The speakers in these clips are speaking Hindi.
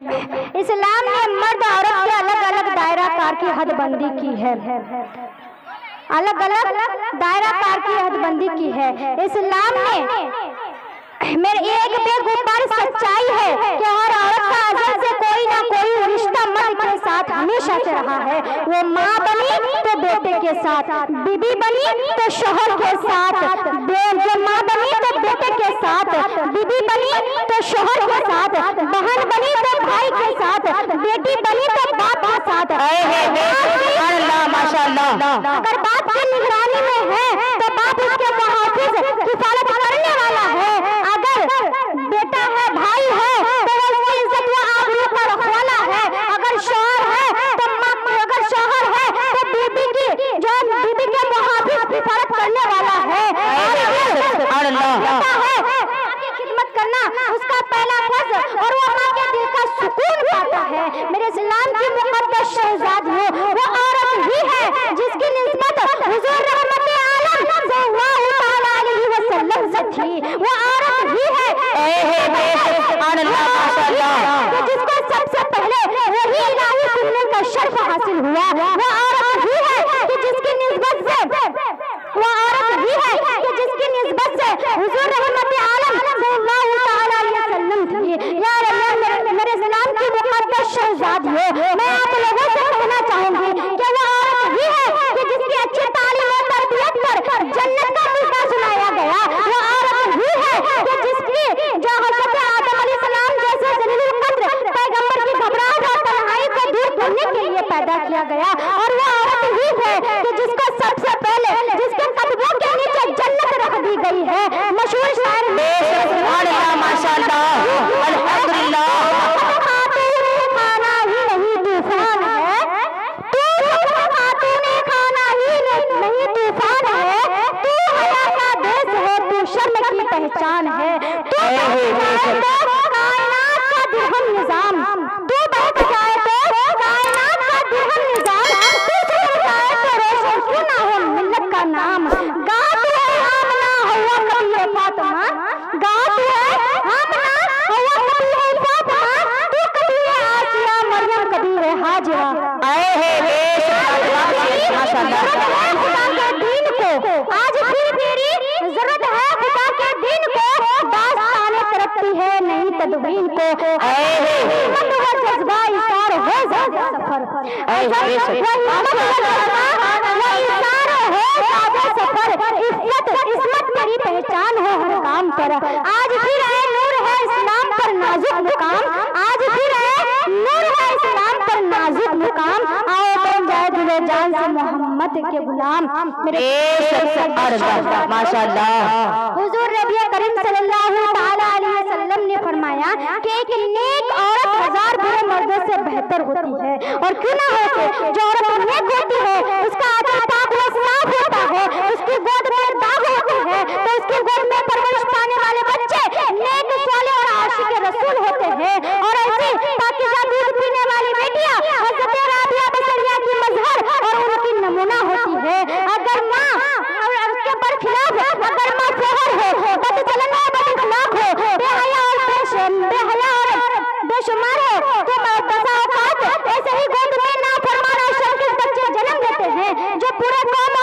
इस्लाम ने मर्द औरत के अलग अलग दायरा कार की हदबंदी की है, अलग अलग दायरा कार की हदबंदी की है। इस्लाम ने मेरे एक बेगुबार सच्चाई है कि हर औरत का अज़ल से कोई ना कोई रिश्ता मर्द के साथ हमेशा से रहा है। वो माँ बनी तो बेटे के साथ, बीबी बनी तो शोहर के साथ, जो माँ बनी तो बेटे के साथ, बीबी बनी तो शोहर के साथ, बहन बनी तो भाई के साथ, बेटी बनी तो बाप के साथ। माशाअल्लाह। अगर बाप की निगरानी में है तो बाप उसके मुहाफिज किफायत करने वाला है। बेटा है, भाई है तो उसकी इज्जत व आबरू का रखवाला है। अगर शौहर है तो अगर शौहर है तो बीबी की जो बीबी के मुहाफिज की फर्क करने वाला है। की खिदमत करना उसका पहला फर्ज और वो माँ के दिल का सुकून पाता है। मेरे इस्लाम की मुक़द्दस शहज़ादी वो औरत ही है जिसकी निस्बत हुज़ूर रहमत आलम सल्लल्लाहु अलैहि वसल्लम से थी। वो औरत ही है जिसको सबसे पहले वही इलाही सुनने का शर्फ हासिल हुआ। वो औरत ही है कि जिसकी निस्बत से हुजूर रहमत आलम सल्लल्लाहु अलैहि वसल्लम थी। यार मेरे इस्लाम की मुक़द्दस शहज़ादियों, मैं आप लोगों से कहना चाहूंगी कि वो औरत ही है कि जिसकी अच्छी तालीम और तरबियत पर जन्नत का किस्सा सुनाया गया। वो औरत ही है कि जिसकी जो हज़रत आदम अलैहिस्सलाम जैसे जलील कद्र पैगंबर की घबराहट और तन्हाई को दूर करने के लिए पैदा किया गया। और वो औरत ही है कि जिसको सबसे पहले जिसके कदमों के नीचे जन्नत रख दी गई है। मशहूर शायर माशाअल्लाह अल्हम्दुलिल्लाह। खाना ही नहीं तूफान है, तू खातूने खाना ही नहीं तूफान है, तू हया का देश है, तू शर्म की पहचान है, तू कायनात का दुल्हन निजाम, तू बैठ जाए तो कायनात का दुल्हन निजाम, तू सुधर जाए तो रोशन क्यों ना हो मिल्लत का नाम। गा तू है आमना हवा कभी है फातिमा, गा तू है आमना हवा कभी है फातिमा, तू कभी है आसिया मरियम कभी है हाजिरा। खुदा के दीन को आज फिर मेरी जरूरत है, खुदा के दीन को दास्तान तरक्की है नहीं तदवीन को। जज्बा इशार हो जाए सफर, इस्मत मेरी पहचान हो हर काम पर। आज फिर आए नूर है इस्लाम पर नाजुक मुकाम, आज फिर आए नूर है इस्लाम पर नाजुक मुकाम। आओ बन जाए दिले जान से मोहम्मद के गुलाम। मेरे माशाअल्लाह। हुजूर नबी करीम सल्लल्लाहु अलैहि वसल्लम ने फरमाया कि एक नेक औरत 1000 बुरे मर्दों से बेहतर होती है। और क्यों ना हो, जो औरत नेक होती है उसका आदर पाक व साफ होता है, उसकी गोद में दाग होती है तो उसकी गोद में परवरिश पाने वाले बच्चे नेक साले और आशिक रसूल होते हैं। और ऐसी पाकीज़ा दूध पीने वाली बेटियां हज़रत राबिया बसरिया की मजहर और उनकी नमूना होती है। अगर माँ और उसके बरखिलाफ अगर माँ शोहर हो, बदचलन और बदअखलाक हो, बेहया और बेशुमार हो तो बसा औकात ऐसे ही गोद में नाफरमान और शर्किश बच्चे जन्म लेते हैं जो पूरे कौम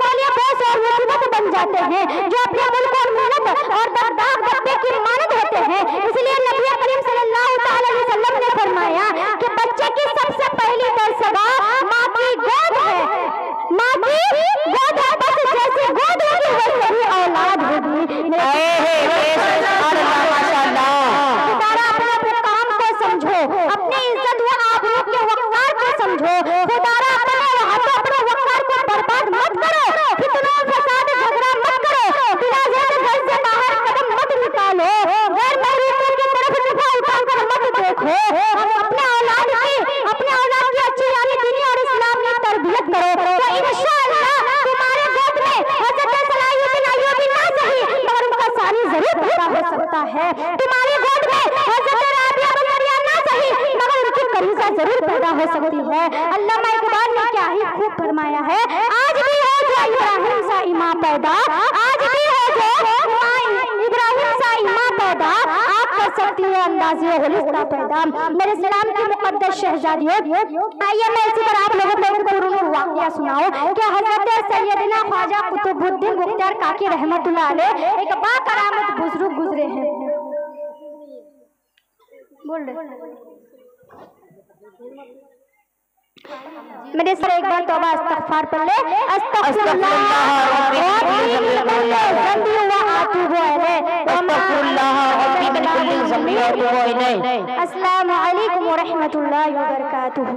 के लिए बोझ और मुसीबत बन जाते हैं, जो अपने मुल्क और मिल्लत और दर्दार दब्बे की मानद होते हैं। इसलिए नबी करीम सल्लल्लाहु अलैहि वसल्लम ने फरमाया कि बच्चे की सबसे पहली दरसगा माँ की गोद है, माँ की गोद है। बस जैसी गोद होगी वैसे ही औलाद होगी। अपने काम को समझो, अपनी इज्जत व आबरू के वक़ार को समझो। खुदारा अपने वक़ार को बर्बाद मत करो, फितना फसाद झगड़ा मत करो, बिना ज़ेर घर से बाहर कदम मत निकालो, गैर महरीमों की तरफ निगाह उठाकर मत देखो। अपने औलाद की अच्छी यानी दीनी और इस्लामी तरबियत करो तो इंशाअल्लाह तुम्हारे गोद में हज़रत सलाहुद्दीन अय्यूबी ना सही मगर उनका सानी जरूर पैदा हो सकता है। तुम्हारी गोद में हज़रत राबिया बसरिया ना सही मगर उनकी करीज़ा जरूर पैदा हो सकती है। अल्लामा इकबाल ने क्या ही खूब फरमाया है, आज भी हो जो इब्राहिम सा इमाम पैदा, आज भी हो जो इब्राहिम सा इमाम पैदा, आप कर सकती है अंदाज़े गुलिस्ता पैदा। मेरे इस्लाम की मुक़द्दस शहज़ादियों, आइए मैं इसी पर आप लोगों को एक पुरनूर वाक़या सुनाऊं कि हज़रत सैयदना ख्वाजा कुतुबुद्दीन मुख्तार काकी रहमतुल्लाह अलैह एक बाकरामत बुजुर्ग गुजरे हैं। बोल रहे मेरे सर एक बार तौबा इस्तग़फ़ार पढ़ ले। अस्तग़फ़िरुल्लाह अस्सलामु अलैकुम व रहमतुल्लाहि व बरकातुहू।